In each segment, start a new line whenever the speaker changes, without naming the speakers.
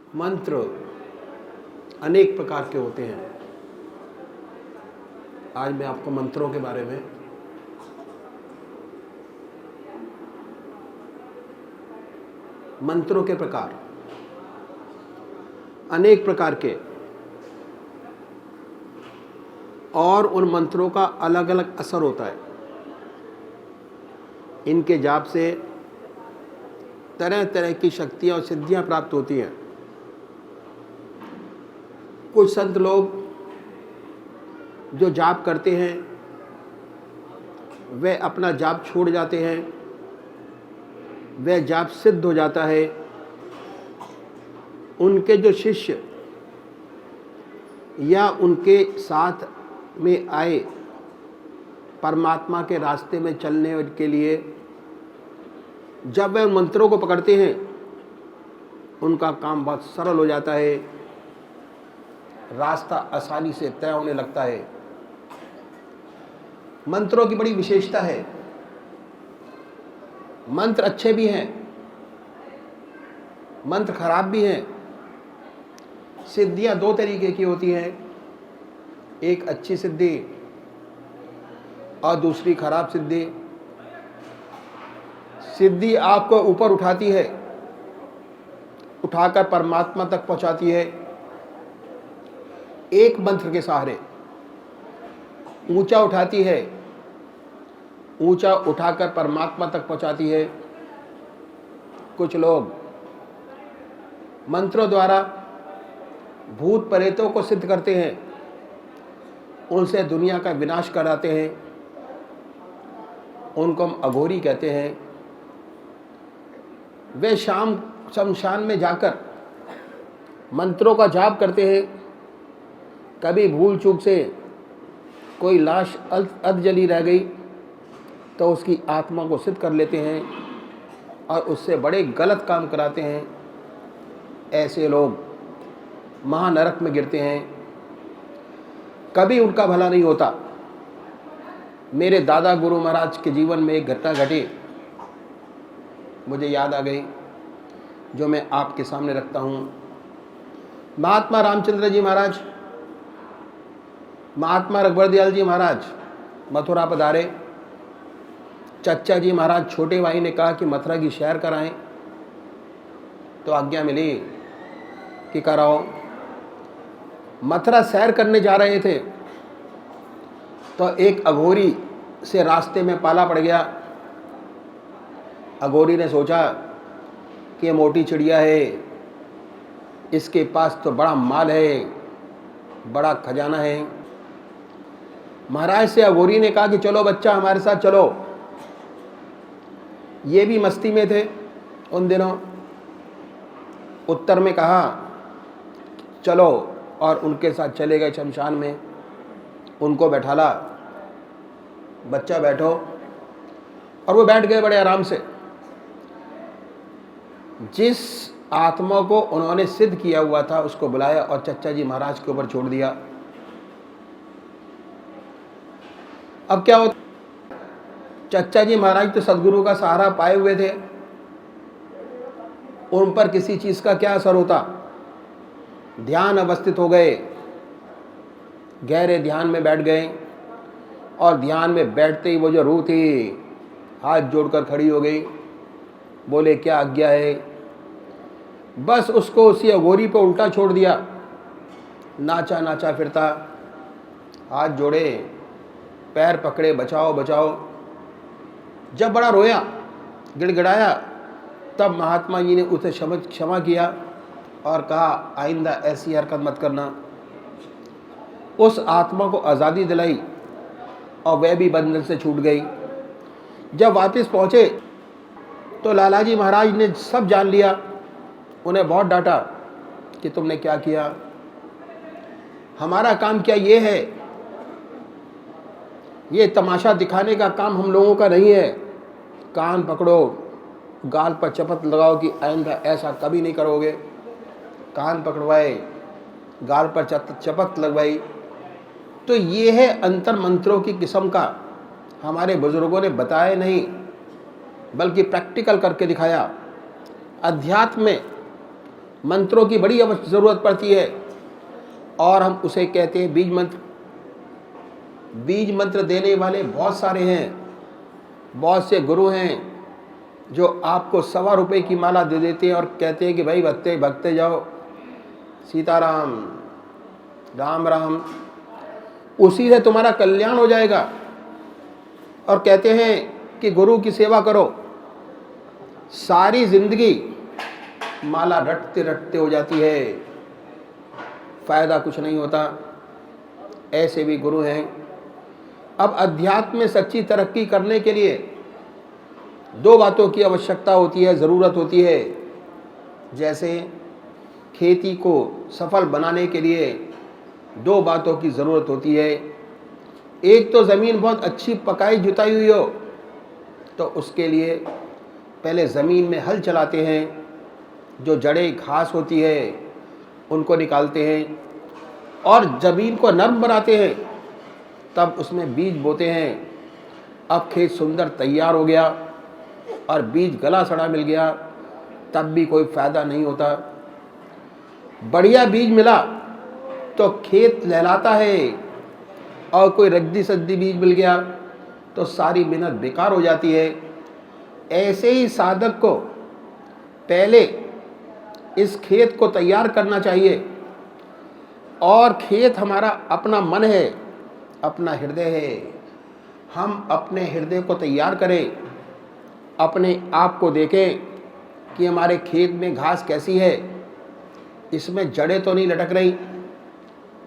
मंत्र अनेक प्रकार के होते हैं। आज मैं आपको मंत्रों के बारे में मंत्रों के प्रकार, अनेक प्रकार के, और उन मंत्रों का अलग अलग असर होता है। इनके जाप से तरह तरह की शक्तियाँ और सिद्धियाँ प्राप्त होती हैं। कुछ संत लोग जो जाप करते हैं वे अपना जाप छोड़ जाते हैं, वह जाप सिद्ध हो जाता है। उनके जो शिष्य या उनके साथ में आए परमात्मा के रास्ते में चलने के लिए जब वे मंत्रों को पकड़ते हैं उनका काम बहुत सरल हो जाता है, रास्ता आसानी से तय होने लगता है। मंत्रों की बड़ी विशेषता है। मंत्र अच्छे भी हैं, मंत्र खराब भी हैं। सिद्धियां दो तरीके की होती हैं, एक अच्छी सिद्धि और दूसरी खराब सिद्धि। सिद्धि आपको ऊपर उठाती है, उठाकर परमात्मा तक पहुंचाती है। एक मंत्र के सहारे ऊंचा उठाती है, ऊंचा उठाकर परमात्मा तक पहुंचाती है। कुछ लोग मंत्रों द्वारा भूत प्रेतों को सिद्ध करते हैं, उनसे दुनिया का विनाश कराते हैं। उनको हम अघोरी कहते हैं। वे शाम शमशान में जाकर मंत्रों का जाप करते हैं। कभी भूल चूक से कोई लाश अध जली रह गई तो उसकी आत्मा को सिद्ध कर लेते हैं और उससे बड़े गलत काम कराते हैं। ऐसे लोग महानरक में गिरते हैं, कभी उनका भला नहीं होता। मेरे दादा गुरु महाराज के जीवन में एक घटना घटी, मुझे याद आ गई, जो मैं आपके सामने रखता हूँ। महात्मा रामचंद्र जी महाराज, महात्मा रघुवर दयाल जी महाराज मथुरा पधारे। चच्चा जी महाराज छोटे भाई ने कहा कि मथुरा की सैर कराएं, तो आज्ञा मिली कि कराओ। मथुरा सैर करने जा रहे थे तो एक अघोरी से रास्ते में पाला पड़ गया। अघोरी ने सोचा कि ये मोटी चिड़िया है, इसके पास तो बड़ा माल है, बड़ा खजाना है। महाराज से अघोरी ने कहा कि चलो बच्चा हमारे साथ चलो। ये भी मस्ती में थे उन दिनों। उत्तर में कहा चलो, और उनके साथ चले गए शमशान में। उनको बैठाला, बच्चा बैठो, और वो बैठ गए बड़े आराम से। जिस आत्मा को उन्होंने सिद्ध किया हुआ था उसको बुलाया और चच्चा जी महाराज के ऊपर छोड़ दिया। अब क्या होता, चच्चा जी महाराज तो सदगुरु का सहारा पाए हुए थे, उन पर किसी चीज का क्या असर होता। ध्यान अवस्थित हो गए, गहरे ध्यान में बैठ गए, और ध्यान में बैठते ही वो जो रूह थी हाथ जोड़कर खड़ी हो गई। बोले क्या आज्ञा है। बस उसको उसी अघोरी पे उल्टा छोड़ दिया। नाचा नाचा फिरता, हाथ जोड़े, पैर पकड़े, बचाओ बचाओ। जब बड़ा रोया, गिड़गिड़ाया, तब महात्मा जी ने उसे क्षमा किया और कहा आइंदा ऐसी हरकत मत करना। उस आत्मा को आज़ादी दिलाई और वह भी बंधन से छूट गई। जब वापस पहुँचे तो लालाजी महाराज ने सब जान लिया। उन्हें बहुत डांटा कि तुमने क्या किया, हमारा काम क्या ये है, ये तमाशा दिखाने का काम हम लोगों का नहीं है। कान पकड़ो, गाल पर चपत लगाओ कि आइंदा ऐसा कभी नहीं करोगे। कान पकड़वाए, गाल पर चपत लगवाई। तो ये है अंतर मंत्रों की किस्म का। हमारे बुजुर्गों ने बताया नहीं बल्कि प्रैक्टिकल करके दिखाया। अध्यात्म में मंत्रों की बड़ी ज़रूरत पड़ती है और हम उसे कहते हैं बीज मंत्र। बीज मंत्र देने वाले बहुत सारे हैं, बहुत से गुरु हैं जो आपको ₹1.25 की माला दे देते हैं और कहते हैं कि भाई भगते भगते जाओ, सीताराम, राम राम, उसी से तुम्हारा कल्याण हो जाएगा। और कहते हैं कि गुरु की सेवा करो, सारी जिंदगी माला रटते रटते हो जाती है, फायदा कुछ नहीं होता। ऐसे भी गुरु हैं। अब अध्यात्म में सच्ची तरक्की करने के लिए 2 बातों की आवश्यकता होती है, ज़रूरत होती है। जैसे खेती को सफल बनाने के लिए 2 बातों की ज़रूरत होती है। एक तो ज़मीन बहुत अच्छी पकाई जुताई हुई हो, तो उसके लिए पहले ज़मीन में हल चलाते हैं, जो जड़ें घास होती है उनको निकालते हैं और ज़मीन को नर्म बनाते हैं, तब उसमें बीज बोते हैं। अब खेत सुंदर तैयार हो गया और बीज गला सड़ा मिल गया, तब भी कोई फ़ायदा नहीं होता। बढ़िया बीज मिला तो खेत लहलाता है और कोई रद्दी सद्दी बीज मिल गया तो सारी मेहनत बेकार हो जाती है। ऐसे ही साधक को पहले इस खेत को तैयार करना चाहिए। और खेत हमारा अपना मन है, अपना हृदय है। हम अपने हृदय को तैयार करें, अपने आप को देखें कि हमारे खेत में घास कैसी है, इसमें जड़ें तो नहीं लटक रही,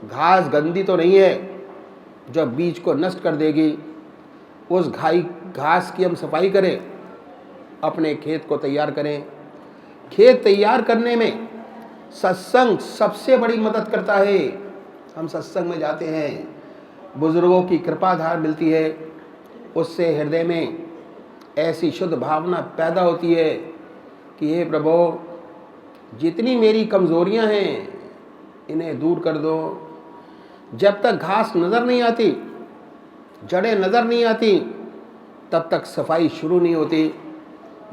घास गंदी तो नहीं है जो बीज को नष्ट कर देगी। उस घास की हम सफाई करें, अपने खेत को तैयार करें। खेत तैयार करने में सत्संग सबसे बड़ी मदद करता है। हम सत्संग में जाते हैं, बुजुर्गों की कृपाधार मिलती है, उससे हृदय में ऐसी शुद्ध भावना पैदा होती है कि हे प्रभु, जितनी मेरी कमज़ोरियां हैं इन्हें दूर कर दो। जब तक घास नज़र नहीं आती, जड़ें नज़र नहीं आती, तब तक सफाई शुरू नहीं होती।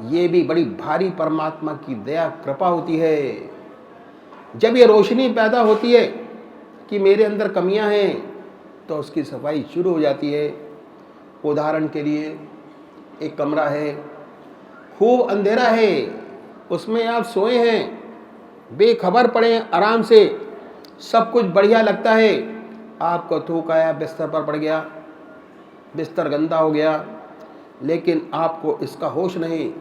ये भी बड़ी भारी परमात्मा की दया कृपा होती है। जब ये रोशनी पैदा होती है कि मेरे अंदर कमियां हैं, तो उसकी सफाई शुरू हो जाती है। उदाहरण के लिए एक कमरा है, खूब अंधेरा है, उसमें आप सोए हैं, बेखबर पड़े आराम से, सब कुछ बढ़िया लगता है, आपको थूक आया, बिस्तर पर पड़ गया, बिस्तर गंदा हो गया, लेकिन आपको इसका होश नहीं।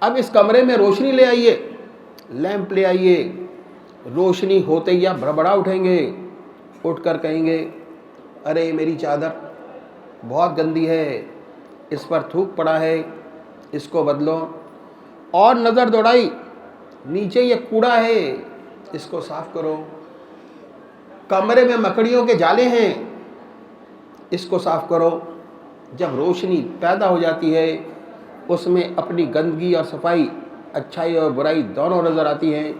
अब इस कमरे में रोशनी ले आइए, लैंप ले आइए, रोशनी होते ही आप भड़बड़ा उठेंगे, उठकर कहेंगे अरे मेरी चादर बहुत गंदी है, इस पर थूक पड़ा है, इसको बदलो। और नज़र दौड़ाई, नीचे ये कूड़ा है, इसको साफ करो। कमरे में मकड़ियों के जाले हैं, इसको साफ करो। जब रोशनी पैदा हो जाती है, उसमें अपनी गंदगी और सफाई, अच्छाई और बुराई दोनों नज़र आती हैं।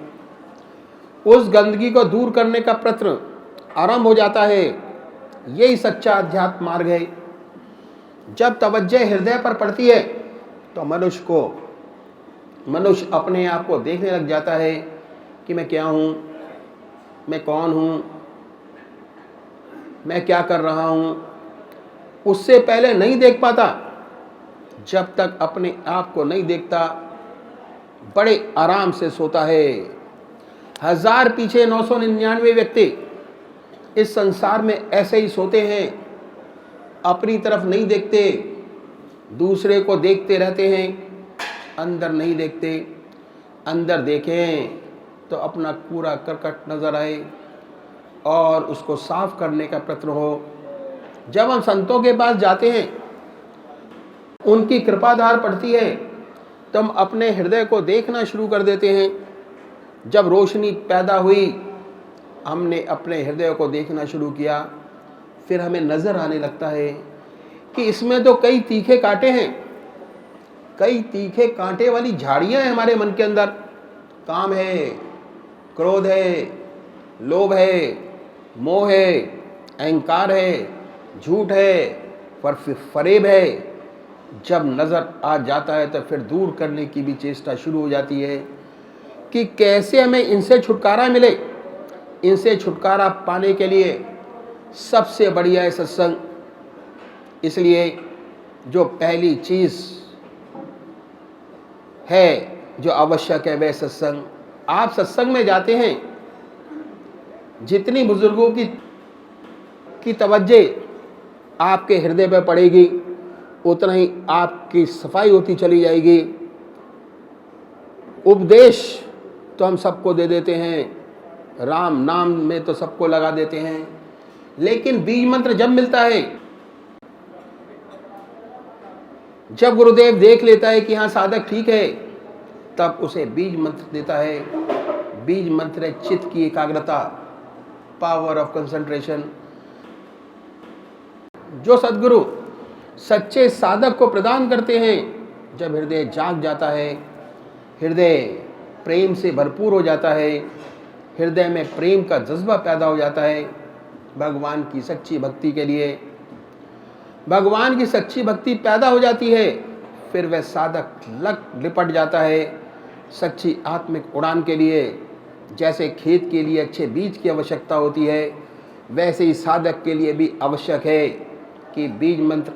उस गंदगी को दूर करने का प्रयत्न आरंभ हो जाता है। यही सच्चा अध्यात्म मार्ग है। जब तवज्जो हृदय पर पड़ती है तो मनुष्य अपने आप को देखने लग जाता है कि मैं क्या हूँ, मैं कौन हूँ, मैं क्या कर रहा हूँ। उससे पहले नहीं देख पाता। जब तक अपने आप को नहीं देखता, बड़े आराम से सोता है। 1000 पीछे 999 व्यक्ति इस संसार में ऐसे ही सोते हैं, अपनी तरफ नहीं देखते, दूसरे को देखते रहते हैं, अंदर नहीं देखते। अंदर देखें तो अपना पूरा करकट नजर आए और उसको साफ करने का प्रयत्न हो। जब हम संतों के पास जाते हैं, उनकी कृपाधार पड़ती है, तो हम अपने हृदय को देखना शुरू कर देते हैं। जब रोशनी पैदा हुई, हमने अपने हृदय को देखना शुरू किया, फिर हमें नज़र आने लगता है कि इसमें तो कई तीखे कांटे हैं, कई तीखे कांटे वाली झाड़ियाँ हैं हमारे मन के अंदर। काम है, क्रोध है, लोभ है, मोह है, अहंकार है, झूठ है, फरेब है। जब नज़र आ जाता है तो फिर दूर करने की भी चेष्टा शुरू हो जाती है। कि कैसे हमें इनसे छुटकारा मिले। इनसे छुटकारा पाने के लिए सबसे बढ़िया है सत्संग। इसलिए जो पहली चीज़ है जो आवश्यक है वह सत्संग। आप सत्संग में जाते हैं, जितनी बुजुर्गों की तवज्जे आपके हृदय पर पड़ेगी उतना ही आपकी सफाई होती चली जाएगी। उपदेश तो हम सबको दे देते हैं, राम नाम में तो सबको लगा देते हैं, लेकिन बीज मंत्र जब मिलता है, जब गुरुदेव देख लेता है कि हाँ साधक ठीक है, तब उसे बीज मंत्र देता है। बीज मंत्र है चित्त की एकाग्रता, पावर ऑफ कंसंट्रेशन, जो सद्गुरु सच्चे साधक को प्रदान करते हैं। जब हृदय जाग जाता है, हृदय प्रेम से भरपूर हो जाता है, हृदय में प्रेम का जज्बा पैदा हो जाता है भगवान की सच्ची भक्ति के लिए, भगवान की सच्ची भक्ति पैदा हो जाती है, फिर वह साधक लिपट जाता है सच्ची आत्मिक उड़ान के लिए। जैसे खेत के लिए अच्छे बीज की आवश्यकता होती है, वैसे ही साधक के लिए भी आवश्यक है कि बीज मंत्र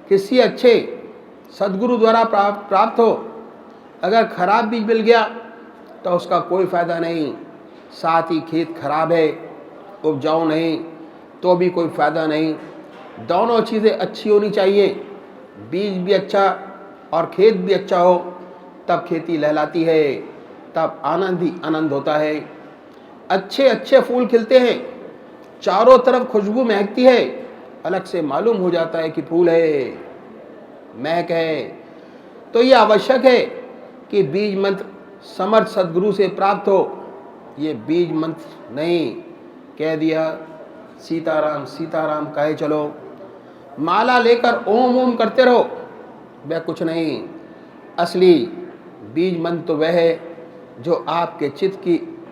किसी अच्छे सद्गुरु द्वारा प्राप्त हो। अगर खराब बीज मिल गया तो उसका कोई फ़ायदा नहीं, साथ ही खेत खराब है, उपजाऊ नहीं, तो भी कोई फ़ायदा नहीं। दोनों चीज़ें अच्छी होनी चाहिए, बीज भी अच्छा और खेत भी अच्छा हो, तब खेती लहलाती है, तब आनंद ही आनंद होता है। अच्छे अच्छे फूल खिलते हैं, चारों तरफ खुशबू महकती है, अलग से मालूम हो जाता है कि फूल है, महक है। तो ये आवश्यक है कि बीज मंत्र समर्थ सद्गुरु से प्राप्त हो। ये बीज मंत्र नहीं कह दिया सीताराम सीताराम कहे चलो, माला लेकर ओम ओम करते रहो, वह कुछ नहीं। असली बीज मंत्र तो वह है जो आपके चित्त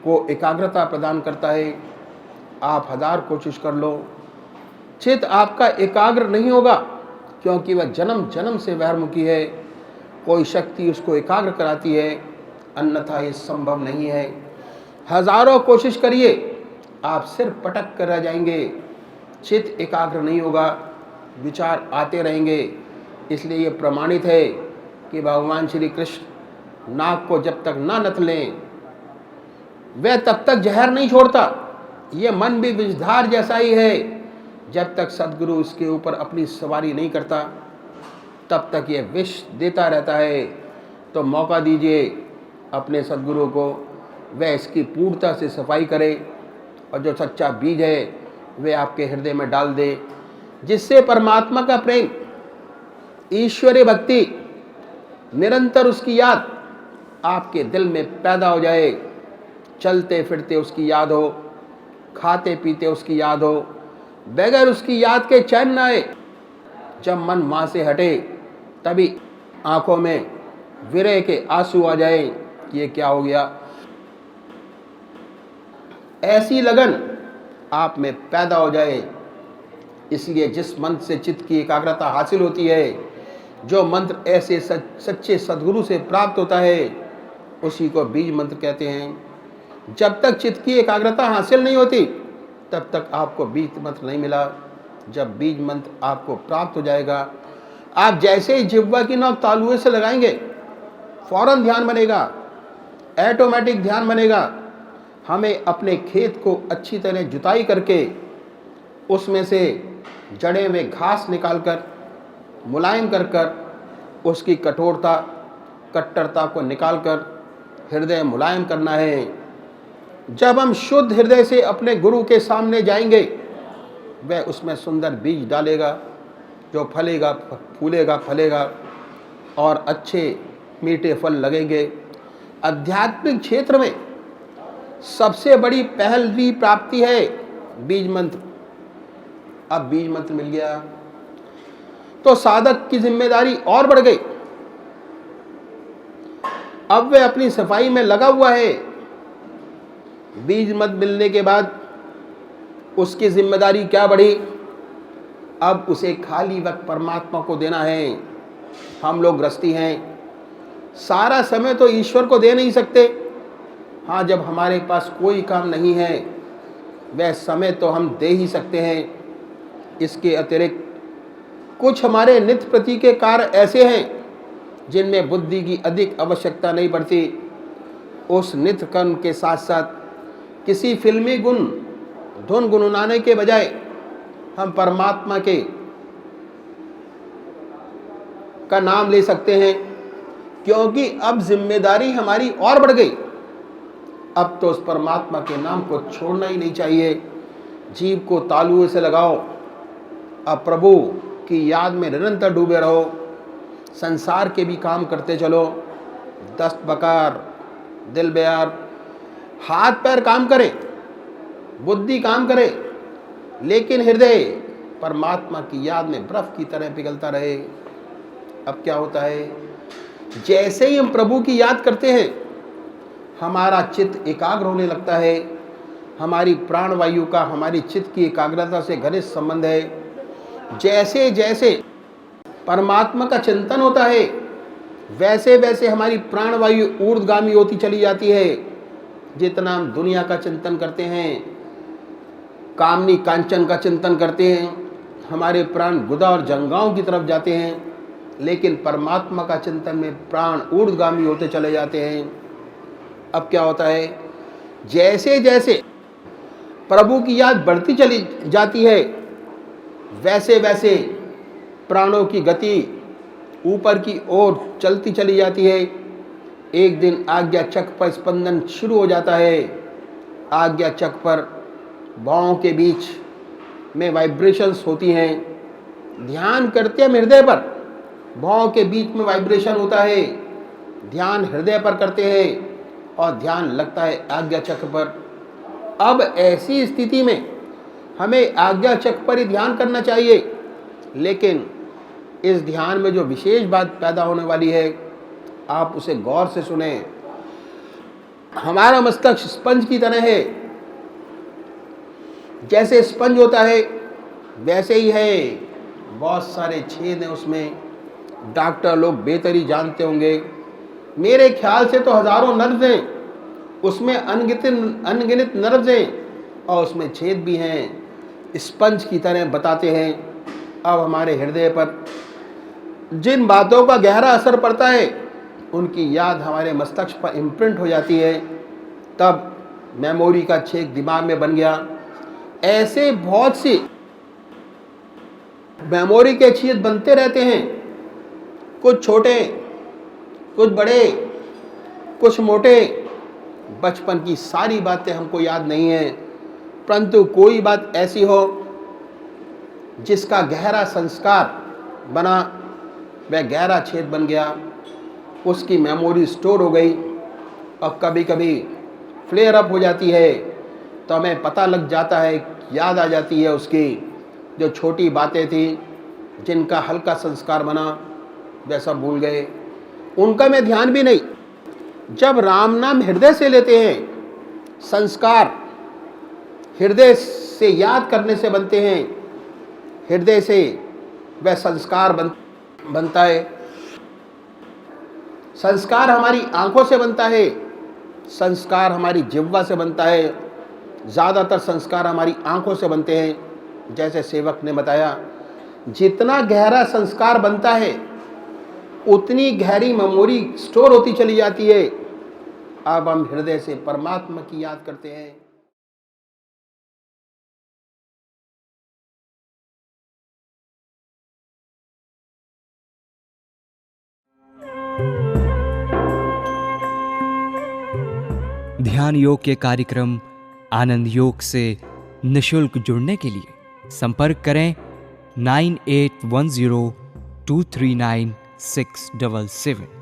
को एकाग्रता प्रदान करता है। आप 1000 कोशिश कर लो, चित्त आपका एकाग्र नहीं होगा, क्योंकि वह जन्म जन्म से बहिर्मुखी है। कोई शक्ति उसको एकाग्र कराती है, अन्यथा ये संभव नहीं है। हजारों कोशिश करिए, आप सिर्फ पटक कर रह जाएंगे, चित्त एकाग्र नहीं होगा, विचार आते रहेंगे। इसलिए ये प्रमाणित है कि भगवान श्री कृष्ण नाक को जब तक ना नथ लें, वह तब तक जहर नहीं छोड़ता। ये मन भी विषधार जैसा ही है, जब तक सद्गुरु इसके ऊपर अपनी सवारी नहीं करता तब तक ये विष देता रहता है। तो मौका दीजिए अपने सद्गुरु को, वह इसकी पूर्णता से सफाई करे और जो सच्चा बीज है वह आपके हृदय में डाल दे, जिससे परमात्मा का प्रेम, ईश्वरीय भक्ति, निरंतर उसकी याद आपके दिल में पैदा हो जाए। चलते फिरते उसकी याद हो, खाते पीते उसकी याद हो, बगैर उसकी याद के चैन न आए। जब मन वहाँ से हटे तभी आंखों में विरह के आंसू आ जाए कि ये क्या हो गया। ऐसी लगन आप में पैदा हो जाए। इसलिए जिस मंत्र से चित्त की एकाग्रता हासिल होती है, जो मंत्र ऐसे सच्चे सद्गुरु से प्राप्त होता है, उसी को बीज मंत्र कहते हैं। जब तक चित्त की एकाग्रता हासिल नहीं होती तब तक आपको बीज मंत्र नहीं मिला। जब बीज मंत्र आपको प्राप्त हो जाएगा, आप जैसे ही जिह्वा की नोक तालुए से लगाएंगे, फौरन ध्यान बनेगा, ऑटोमेटिक ध्यान बनेगा। हमें अपने खेत को अच्छी तरह जुताई करके उसमें से जड़े हुए घास निकालकर मुलायम कर कर उसकी कठोरता कट्टरता को निकालकर हृदय मुलायम करना है। जब हम शुद्ध हृदय से अपने गुरु के सामने जाएंगे, वह उसमें सुंदर बीज डालेगा जो फलेगा, फूलेगा, फलेगा और अच्छे मीठे फल लगेंगे। आध्यात्मिक क्षेत्र में सबसे बड़ी पहली प्राप्ति है बीज मंत्र। अब बीज मंत्र मिल गया तो साधक की जिम्मेदारी और बढ़ गई। अब वह अपनी सफाई में लगा हुआ है। बीज मंत्र मिलने के बाद उसकी जिम्मेदारी क्या बढ़ी? अब उसे खाली वक्त परमात्मा को देना है। हम लोग गृहस्थी हैं, सारा समय तो ईश्वर को दे नहीं सकते, हाँ, जब हमारे पास कोई काम नहीं है वह समय तो हम दे ही सकते हैं। इसके अतिरिक्त कुछ हमारे नित्य प्रति के कार्य ऐसे हैं जिनमें बुद्धि की अधिक आवश्यकता नहीं पड़ती। उस नित्य कर्म के साथ साथ किसी फिल्मी धुन गुनगुनाने के बजाय हम परमात्मा का नाम ले सकते हैं, क्योंकि अब जिम्मेदारी हमारी और बढ़ गई। अब तो उस परमात्मा के नाम को छोड़ना ही नहीं चाहिए। जीव को तालुए से लगाओ, अब प्रभु की याद में निरंतर डूबे रहो। संसार के भी काम करते चलो, दस्त बकार, दिल बेयार, हाथ पैर काम करे, बुद्धि काम करे, लेकिन हृदय परमात्मा की याद में बर्फ की तरह पिघलता रहे। अब क्या होता है, जैसे ही हम प्रभु की याद करते हैं हमारा चित्त एकाग्र होने लगता है। हमारी प्राणवायु का हमारी चित्त की एकाग्रता से घनिष्ठ संबंध है। जैसे जैसे परमात्मा का चिंतन होता है वैसे वैसे हमारी प्राणवायु ऊर्ध्वगामी होती चली जाती है। जितना हम दुनिया का चिंतन करते हैं, कामनी कांचन का चिंतन करते हैं, हमारे प्राण गुदा और जंगाओं की तरफ जाते हैं, लेकिन परमात्मा का चिंतन में प्राण ऊर्ध्वगामी होते चले जाते हैं। अब क्या होता है, जैसे जैसे प्रभु की याद बढ़ती चली जाती है वैसे वैसे प्राणों की गति ऊपर की ओर चलती चली जाती है। एक दिन आज्ञा चक्र पर स्पंदन शुरू हो जाता है। आज्ञा चक्र पर भौं के बीच में वाइब्रेशंस होती हैं। ध्यान करते हैं हृदय पर, भौं के बीच में वाइब्रेशन होता है। ध्यान हृदय पर करते हैं और ध्यान लगता है आज्ञा चक्र पर। अब ऐसी स्थिति में हमें आज्ञा चक्र पर ही ध्यान करना चाहिए, लेकिन इस ध्यान में जो विशेष बात पैदा होने वाली है आप उसे गौर से सुने। हमारा मस्तक स्पंज की तरह है। जैसे स्पंज होता है वैसे ही है, बहुत सारे छेद हैं उसमें। डॉक्टर लोग बेहतरी जानते होंगे, मेरे ख्याल से तो हजारों नर्व्स हैं उसमें, अनगिनत नर्व्स हैं और उसमें छेद भी हैं। स्पंज की तरह बताते हैं। अब हमारे हृदय पर जिन बातों का गहरा असर पड़ता है उनकी याद हमारे मस्तिष्क पर इम्प्रिंट हो जाती है। तब मेमोरी का छेद दिमाग में बन गया। ऐसे बहुत सी मेमोरी के छेद बनते रहते हैं, कुछ छोटे, कुछ बड़े, कुछ मोटे। बचपन की सारी बातें हमको याद नहीं है, परंतु कोई बात ऐसी हो जिसका गहरा संस्कार बना, वह गहरा छेद बन गया, उसकी मेमोरी स्टोर हो गई और कभी कभी फ्लेयर अप हो जाती है तो हमें पता लग जाता है, याद आ जाती है उसकी जो छोटी बातें थी जिनका हल्का संस्कार बना, वह सब भूल गए, उनका में ध्यान भी नहीं। जब राम नाम हृदय से लेते हैं, संस्कार हृदय से याद करने से बनते हैं, हृदय से वह संस्कार बनता है। संस्कार हमारी आंखों से बनता है, संस्कार हमारी जिह्वा से बनता है। ज़्यादातर संस्कार हमारी आंखों से बनते हैं। जैसे सेवक ने बताया, जितना गहरा संस्कार बनता है उतनी गहरी मेमोरी स्टोर होती चली जाती है। अब हम हृदय से परमात्मा की याद करते हैं।
ध्यान योग के कार्यक्रम आनंद योग से निशुल्क जुड़ने के लिए संपर्क करें 9810239677।